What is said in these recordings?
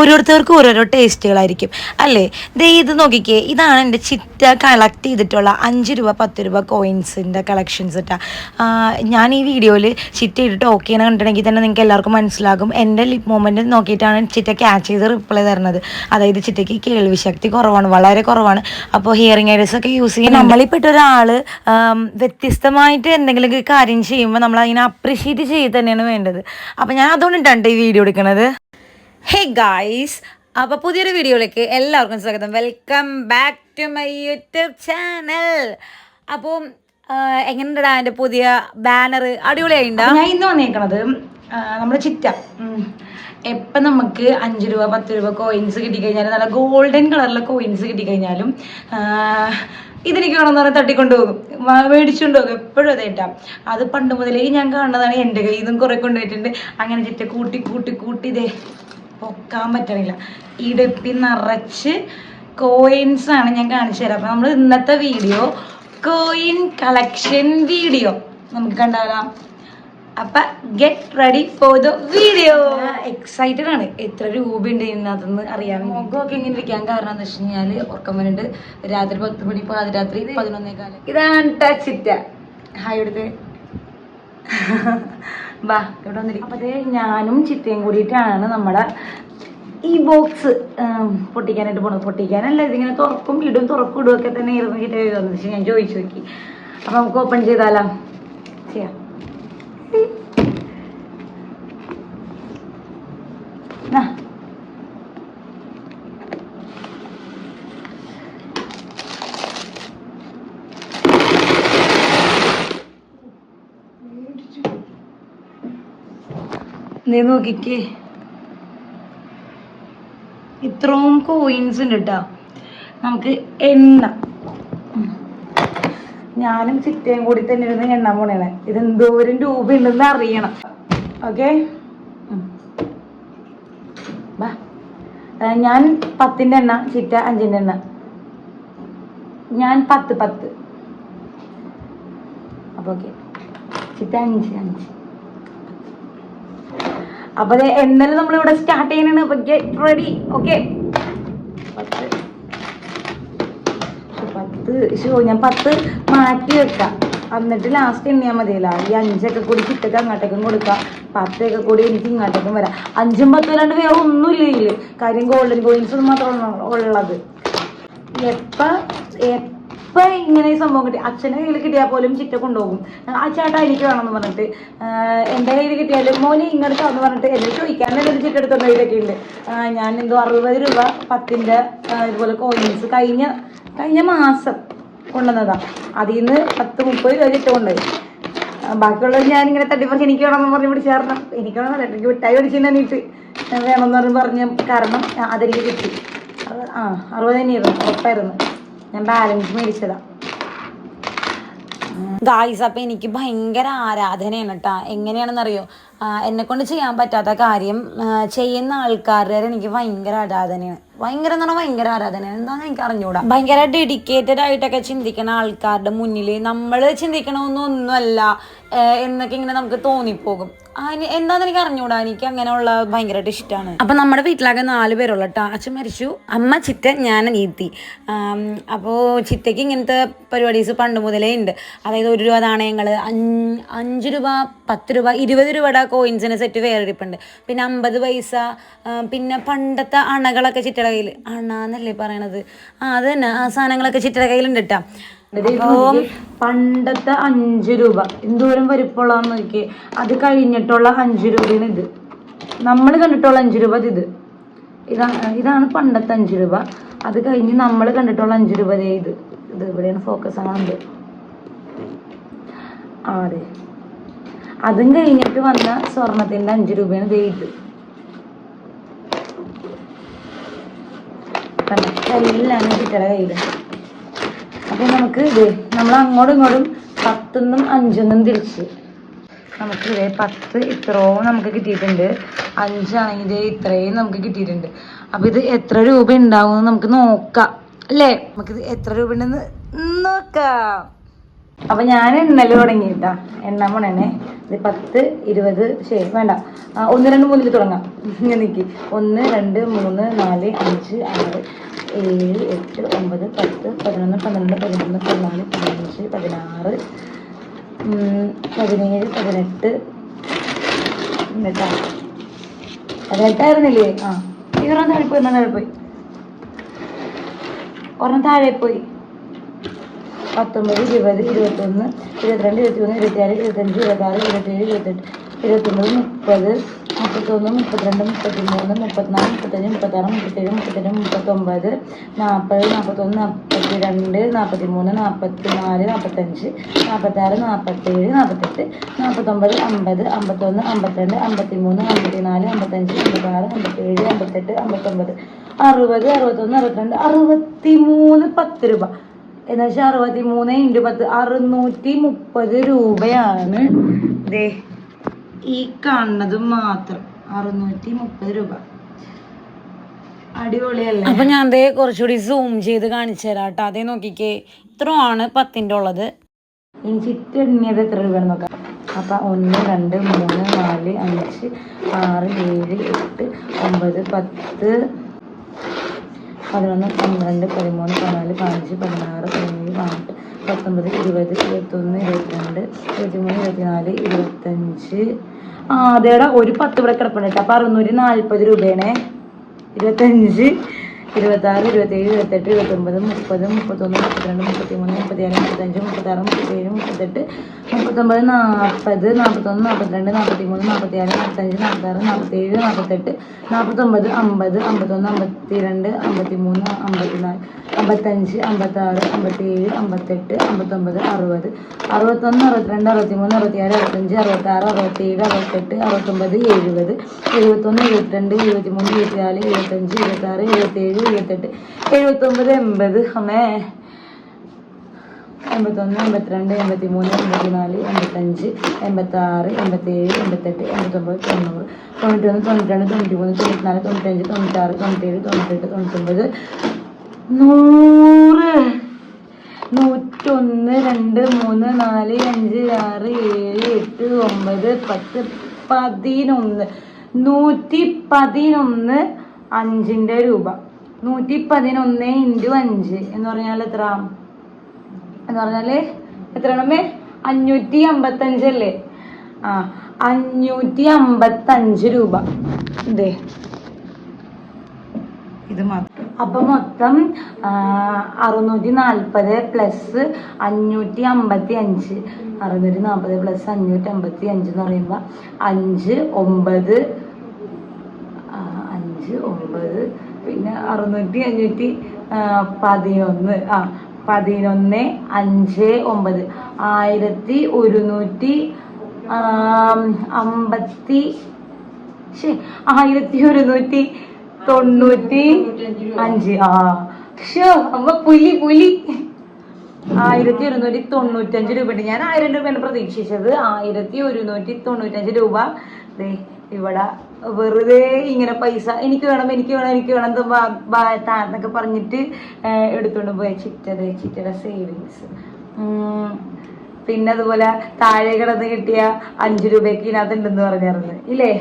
ഓരോരുത്തർക്കും ഓരോരോ ടേസ്റ്റുകളായിരിക്കും അല്ലേ. ഇത് നോക്കിക്കേ, ഇതാണ് എൻ്റെ ചിറ്റ കളക്ട് ചെയ്തിട്ടുള്ള 5 രൂപ 10 രൂപ കോയിൻസിൻ്റെ കളക്ഷൻസ് ഇട്ടാ. ഞാൻ ഈ വീഡിയോയിൽ ചിറ്റ ഇട്ടിട്ട് ഓക്കെ ചെയ്യണം കണ്ടിട്ടുണ്ടെങ്കിൽ തന്നെ നിങ്ങൾക്ക് എല്ലാവർക്കും മനസ്സിലാകും എൻ്റെ ലിപ് മൂവ്മെൻറ്റ് നോക്കിയിട്ടാണ് ചിറ്റ ക്യാച്ച് ചെയ്ത് റിപ്ലൈ തരുന്നത്. അതായത് ചിറ്റയ്ക്ക് കേൾവി ശക്തി കുറവാണ്, വളരെ കുറവാണ്. അപ്പോൾ ഹിയറിംഗ് എയ്ഡ്സ് ഒക്കെ യൂസ് ചെയ്യുന്ന നമ്മളിൽപ്പെട്ട ഒരാൾ വ്യത്യസ്തമായിട്ട് എന്തെങ്കിലും കാര്യം ചെയ്യുമ്പോൾ നമ്മൾ അതിനെ അപ്രിഷ്യേറ്റ് ചെയ്ത് തന്നെയാണ് വേണ്ടത്. അപ്പോൾ ഞാൻ അതുകൊണ്ടിട്ടാണ് ഈ വീഡിയോ എടുക്കുന്നത്. ഹേ ഗായ്സ്, അപ്പോൾ പുതിയൊരു വീഡിയോയിലേക്ക് എല്ലാവർക്കും സ്വാഗതം. Welcome back to my YouTube channel. അപ്പോൾ എങ്ങനെയുണ്ടാ എൻ്റെ പുതിയ ബാനർ? അടിപൊളിയായിണ്ടാ? ഞാൻ ഇന്ന് വന്നേക്കണത് നമ്മുടെ ചിറ്റ എപ്പം നമുക്ക് 5 രൂപ 10 രൂപ കോയിൻസ് കിട്ടിക്കഴിഞ്ഞാലും നല്ല ഗോൾഡൻ കളറിലെ കോയിൻസ് കിട്ടിക്കഴിഞ്ഞാലും ഇതെനിക്ക് വേണമെന്ന് പറഞ്ഞാൽ തട്ടിക്കൊണ്ടുപോകും, മേടിച്ചുകൊണ്ട് പോകും. എപ്പോഴും അതേട്ടാ. അത് പണ്ട് മുതലേ ഞാൻ കാണുന്നതാണ്. എൻ്റെ കയ്യിൽ നിന്നും കുറേ കൊണ്ടുപോയിട്ടുണ്ട്. അങ്ങനെ ചിറ്റ കൂട്ടി കൂട്ടി കൂട്ടി ഇതേ പൊക്കാൻ പറ്റണില്ല. ഇടുപ്പി നിറച്ച് കോയിൻസ് ആണ് ഞാൻ കാണിച്ചു തരാം. അപ്പം നമ്മൾ ഇന്നത്തെ വീഡിയോ കോയിൻ കളക്ഷൻ വീഡിയോ നമുക്ക് കണ്ടാലാം. അപ്പം get ready for the video. Excited ആണ്. എത്ര രൂപ ഉണ്ട് ഇതിനകത്തുനിന്ന് അറിയാൻ. മുഖമൊക്കെ ഇങ്ങനെ ഇരിക്കാൻ കാരണം എന്ന് വെച്ച് കഴിഞ്ഞാൽ ഉറക്കം വരുന്നുണ്ട്. രാത്രി 10 മണി, പാതിരാത്രി 11:15. ഇതാണ് ചിറ്റ. ഹായ് എടുത്ത് ബാ ഇവിടെ വന്നിരിക്കും. അപ്പത്തേ ഞാനും ചിറ്റയും കൂടിയിട്ടാണ് നമ്മുടെ ഈ ബോക്സ് പൊട്ടിക്കാനായിട്ട് പോണത്. പൊട്ടിക്കാനല്ല, ഇതിങ്ങനെ തുറക്കും ഇടും തുറക്കും ഇടും ഒക്കെ തന്നെ ഇരുന്ന് ചിറ്റ എഴുതുന്നത് വെച്ചാൽ ഞാൻ ചോദിച്ചു നോക്കി. അപ്പം നമുക്ക് ഓപ്പൺ ചെയ്താലോ? ചെയ്യാം. നീ നോക്കിക്കേ, ഇത്രയും കോയിൻസ് ഉണ്ട് കേട്ടോ. നമുക്ക് എണ്ണ, ഞാനും ചിറ്റയും കൂടി തന്നെ ഇരുന്ന് എണ്ണ പോണേണ്. ഇത് എന്തോരം രൂപ ഉണ്ടെന്ന് അറിയണം. ഓക്കെ, ഞാൻ 10ന്റെ എണ്ണ, ചിറ്റ 5ന്റെ എണ്ണ. ഞാൻ 10. അപ്പൊ ഓക്കെ, ചിറ്റ 5. അപ്പൊ എന്നാലും നമ്മളിവിടെ സ്റ്റാർട്ട് ചെയ്യണാണ്. അപ്പൊ ഗെറ്റ് റെഡി. ഓക്കെ, 10 ഞാൻ 10 മാറ്റി വെക്കാം. എന്നിട്ട് ലാസ്റ്റ് എണ്ണിയാൽ മതിയല്ലോ. ഈ 5 കൂടി ചിറ്റക്ക് അങ്ങോട്ടേക്കും കൊടുക്കാം, 10 കൂടി എനിക്ക് ഇങ്ങോട്ടേക്കും വരാം. 5ഉം 10 അല്ലാണ്ട് വേറെ ഒന്നുമില്ല ഇതില്. കാര്യം ഗോൾഡൻ കോയിൻസ് മാത്രമാണ് ഉള്ളത്. എപ്പ ഇങ്ങനെ ഈ സംഭവം കിട്ടി, അച്ഛൻ്റെ കയ്യിൽ കിട്ടിയാൽ പോലും ചിറ്റ കൊണ്ടുപോകും. ആ ചേട്ടാ എനിക്ക് വേണമെന്ന് പറഞ്ഞിട്ട്. എൻ്റെ കയ്യിൽ കിട്ടിയാലും മോനെ ഇങ്ങോട്ടാന്ന് പറഞ്ഞിട്ട് എന്നെ ചോദിക്കാനൊരു ചിറ്റ എടുത്തുകൊണ്ട് കയ്യിലൊക്കെ ഉണ്ട്. ഞാൻ എന്തോ 60 രൂപ 10ന്റെ ഇതുപോലെ കോയിൻസ് കഴിഞ്ഞ മാസം കൊണ്ടുവന്നതാ. അതിൽ നിന്ന് 10-30 രൂപ ചിറ്റ കൊണ്ടുപോയി. ബാക്കിയുള്ളത് ഞാനിങ്ങനെ തട്ടിപ്പറിച്ച് എനിക്ക് വേണമെന്ന് പറഞ്ഞ് പിടിച്ച് കാരണം എനിക്ക് വേണമെന്നല്ല, എനിക്ക് മിഠായി പിടിച്ചിട്ട് വേണമെന്ന് പറഞ്ഞ കാരണം അതെനിക്ക് കിട്ടി. 60 തന്നെയായിരുന്നു, ഉറപ്പായിരുന്നു. ഞാൻ ബാലൻസ് മേടിച്ചതാ ഗായ്സ്. അപ്പം എനിക്ക് ഭയങ്കര ആരാധനയാണ് കേട്ടോ. എങ്ങനെയാണെന്നറിയോ, എന്നെക്കൊണ്ട് ചെയ്യാൻ പറ്റാത്ത കാര്യം ചെയ്യുന്ന ആൾക്കാരുടെ എനിക്ക് ഭയങ്കര ആരാധനയാണ്. ഭയങ്കര എന്ന് പറഞ്ഞാൽ ഭയങ്കര ആരാധനയാണ്. എന്താണെന്ന് എനിക്ക് അറിഞ്ഞുകൂടാ. ഭയങ്കര ഡെഡിക്കേറ്റഡ് ആയിട്ടൊക്കെ ചിന്തിക്കുന്ന ആൾക്കാരുടെ മുന്നിൽ നമ്മൾ ചിന്തിക്കണമെന്നൊന്നുമല്ല എന്നൊക്കെ ഇങ്ങനെ നമുക്ക് തോന്നിപ്പോകും. എന്താണെന്ന് എനിക്ക് അറിഞ്ഞുകൂടാ. എനിക്ക് അങ്ങനെയുള്ള ഭയങ്കരമായിട്ട് ഇഷ്ടമാണ്. അപ്പം നമ്മുടെ വീട്ടിലാകെ 4 പേരുള്ള കേട്ടോ. അച്ഛൻ മരിച്ചു, അമ്മ, ചിറ്റ, ഞാൻ, നീത്തി. അപ്പോൾ ചിറ്റയ്ക്ക് ഇങ്ങനത്തെ പരിപാടീസ് പണ്ട് മുതലേ ഉണ്ട്. അതായത് 1 രൂപ നാണയങ്ങൾ, 5 രൂപ 10 രൂപ 20 രൂപയുടെ കോയിൻസിന് സെറ്റ് വേറെ ഇരിപ്പുണ്ട്. പിന്നെ 50 പൈസ, പിന്നെ പണ്ടത്തെ അണകളൊക്കെ ചിറ്റയുടെ കയ്യിൽ, അണന്നല്ലേ പറയണത്, അത് തന്നെ, ആ സാധനങ്ങളൊക്കെ ചിറ്റയുടെ കയ്യിലുണ്ട് കേട്ടോ. പണ്ടത്തെ 5 രൂപ എന്തോരം വലുപ്പമുള്ളതെന്ന് നോക്കിയേ. അത് കഴിഞ്ഞിട്ടുള്ള 5 രൂപയാണ് ഇത്. നമ്മൾ കണ്ടിട്ടുള്ള 5 രൂപ ഇത്. ഇതാണ് പണ്ടത്തെ 5 രൂപ. അത് കഴിഞ്ഞ് നമ്മൾ കണ്ടിട്ടുള്ള 5 രൂപ ഇത് ഇവിടെയാണ് ഫോക്കസ് ആണത്. അതെ, അതും കഴിഞ്ഞിട്ട് വന്ന സ്വർണത്തിന്റെ 5 രൂപയാണ് ഇത്. എല്ലാം ചിറ്റയുടെ കയ്യിൽ. അപ്പൊ നമുക്ക് നമ്മൾ അങ്ങോട്ടും ഇങ്ങോട്ടും 10ന്നും 5ന്നും തിരിച്ച് നമുക്ക് 10 ഇത്രയും നമുക്ക് കിട്ടിയിട്ടുണ്ട്. 5 ആണെങ്കിൽ ഇത്രയും നമുക്ക് കിട്ടിയിട്ടുണ്ട്. അപ്പൊ ഇത് എത്ര രൂപ ഉണ്ടാവും നമുക്ക് നോക്കാം അല്ലേ? നമുക്കിത് എത്ര രൂപ ഉണ്ടെന്ന് നോക്കാം. അപ്പം ഞാൻ എണ്ണല് തുടങ്ങിയിട്ടാ. എണ്ണ പോണേ ഇത് 10, 20 ശരി വേണ്ട 1, 2, 3 തുടങ്ങാം. ഇങ്ങനെ നിൽക്കി 1, 2, 3, 4, 5, 6, 7, 8, 9, 10, 11, 12, 13, 14, 15, 16, 17, 18 എന്നിട്ടാ 18ആയിരുന്നില്ലേ? ഇവരൊന്നും താഴെ പോയി ഒരെണ്ണം താഴെ പോയി 19, 20, 21, 22, 23, 24, 25, 26, 27, 28, 29, 30, 31, 32, 33, 34, 35, 36, 37, 38, 39, 40, 41, 42, 43, 44, 45, 46, 47, 48, 49, 50, 51, 52, 53, 54, 55, 56, 57, 58, 59, 60, 61, 62, 63, 10 രൂപ. എന്ന് വെച്ചാൽ 63 × 10 630 രൂപയാണ് ദേ ഈ കാണുന്നത് മാത്രം. 630 രൂപ. അടിപൊളിയല്ലേ? അപ്പൊ ഞാൻ ദേ കുറച്ചുകൂടി സൂം ചെയ്ത് കാണിച്ചു തരാം കേട്ടോ. അതേ നോക്കിക്കേ, ഇത്രയാണ് 10ൻ്റെ ഉള്ളത്. ഇനി ചിറ്റ് എണ്ണിയത് എത്ര രൂപയാണെന്ന് നോക്കാം. അപ്പൊ 1, 2, 3, 4, 5, 6, 7, 8, 9, 10, 11, 12, 13, 14, 15, 16, 17, 18, 19, 20, 21, 22, 23, 24, 25. അതേടാ ഒരു 10 ഇവിടെ കിടപ്പുണ്ട് കേട്ടോ. അപ്പൊ 640 രൂപയാണേ. 25, 26, 27, 28, 29, 30, 31, 32, 33, 34, 35, 36, 37, 38, 39, 40, 41, 42, 43, 44, 45, 46, 47, 48, 49, 50, 51, 52, 53, 54, 55, 56, 57, 58, 59, 60, 61, 62, 63, 66, 65, 66, 67, 68, 69, 70, 71, 72, 73, 74, 75, 26, 77, 78, 79, 80. അമ്മേ 81, 82, 83, 84, 85, 86, 87, 88, 89, 90, 91, 92, 93, 94, 95, 96, 97, 98, 99, 100, 101, 2, 3, 4, 5, 6, 7, 8, 9, 10, 11, 5ൻ്റെ രൂപ. 111 × 5 എന്ന് പറഞ്ഞാൽ എത്ര? എന്ന് പറഞ്ഞാല് എത്രയാണമ്മേ? 555 അല്ലേ? 555 രൂപ. ഇതേ ഇത് മാത്രം. അപ്പൊ മൊത്തം 640 പ്ലസ് 555. 640 പ്ലസ് 555 എന്ന് പറയുമ്പോ 5, 9, 5, 9 പിന്നെ 600, 511 11, 5, 9, 1150. 1195. അമ്മ പുലി 1195 രൂപയുണ്ട്. ഞാൻ 1000 രൂപയാണ് പ്രതീക്ഷിച്ചത്. 1195 രൂപ. ഇവിടെ വെറുതെ ഇങ്ങനെ പൈസ എനിക്ക് വേണം എന്നൊക്കെ പറഞ്ഞിട്ട് എടുത്തോണ്ട് പോയ ചിറ്റയുടെ സേവിങ്സ്. പിന്നെ അതുപോലെ താഴെ കിടന്ന് കിട്ടിയ 5 രൂപയ്ക്ക് ഇതിനകത്ത് ഉണ്ടെന്ന് പറഞ്ഞിരുന്നു ഇല്ലേ?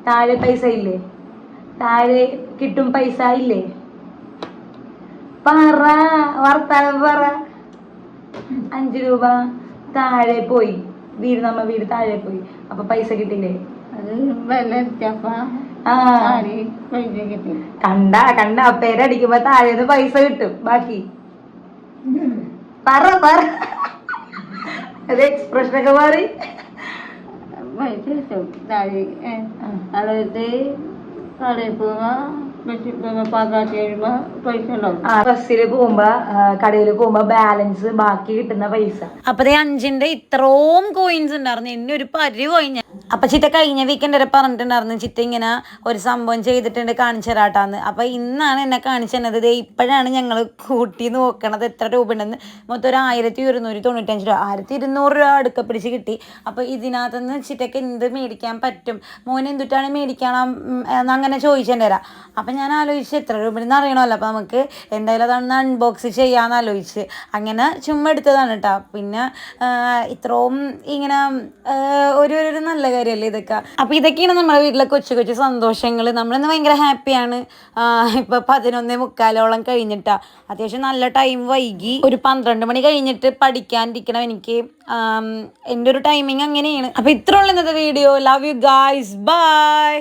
താഴെ പൈസ ഇല്ലേ? താഴെ കിട്ടും പൈസ ഇല്ലേ? പറ, വർത്താനം പറ. 5 രൂപ താഴെ പോയി. നമ്മ വീട് താഴെ പോയി. അപ്പൊ പൈസ കിട്ടില്ലേ? കണ്ട പേരടിക്കുമ്പോ താഴേന്ന് പൈസ കിട്ടും. ബാക്കി പറ അത് എക്സ്പ്രഷനൊക്കെ മാറി. ബസ്സിൽ പോകുമ്പോ കടയിൽ പോകുമ്പോ ബാലൻസ് ബാക്കി കിട്ടുന്ന പൈസ. അപ്പൊ 5ൻ്റെ ഇത്രയും കോയിൻസ് ഉണ്ടായിരുന്നു. എന്നെ ഒരു പരി കഴിഞ്ഞ അപ്പം ചിറ്റ കഴിഞ്ഞ വീക്കെൻഡ് വരെ പറഞ്ഞിട്ടുണ്ടായിരുന്നു ചിറ്റ ഇങ്ങനെ ഒരു സംഭവം ചെയ്തിട്ടുണ്ട് കാണിച്ചു തരാട്ടാന്ന്. അപ്പം ഇന്നാണ് എന്നെ കാണിച്ചു തന്നത്. ദേ ഇപ്പോഴാണ് ഞങ്ങൾ കൂട്ടി നോക്കണത് എത്ര രൂപ ഉണ്ടെന്ന്. മൊത്തം ഒരു 1195 രൂപ, 1200 രൂപ അടുക്ക പിടിച്ച് കിട്ടി. അപ്പോൾ ഇതിനകത്തുനിന്ന് ചിറ്റയ്ക്ക് എന്ത് മേടിക്കാൻ പറ്റും, മോനെ എന്തിട്ടാണ് മേടിക്കണം എന്നങ്ങനെ ചോദിച്ചേണ്ടി വരാം. അപ്പം ഞാൻ ആലോചിച്ച് എത്ര രൂപ എന്ന് അറിയണമല്ലോ, അപ്പോൾ നമുക്ക് എന്തായാലും അതൊന്ന് അൺബോക്സ് ചെയ്യാമെന്ന് ആലോചിച്ച് അങ്ങനെ ചുമ്മാ എടുത്തതാണ് കേട്ടോ. പിന്നെ ഇത്രയും ഇങ്ങനെ ഒരു നല്ല കാര്യമല്ലേ ഇതൊക്കെ. അപ്പോൾ ഇതൊക്കെയാണ് നമ്മുടെ വീട്ടിലെ കൊച്ചു കൊച്ചു സന്തോഷങ്ങൾ. നമ്മളിന്ന് ഭയങ്കര ഹാപ്പിയാണ്. ഇപ്പോൾ 11:45 കഴിഞ്ഞിട്ടാ, അത്യാവശ്യം നല്ല ടൈം വൈകി. ഒരു 12 മണി കഴിഞ്ഞിട്ട് പഠിക്കാനിരിക്കണം എനിക്ക്. എൻ്റെ ഒരു ടൈമിങ് അങ്ങനെയാണ്. അപ്പോൾ ഇത്ര ഉള്ള ഇന്നത്തെ video. Love you guys, by.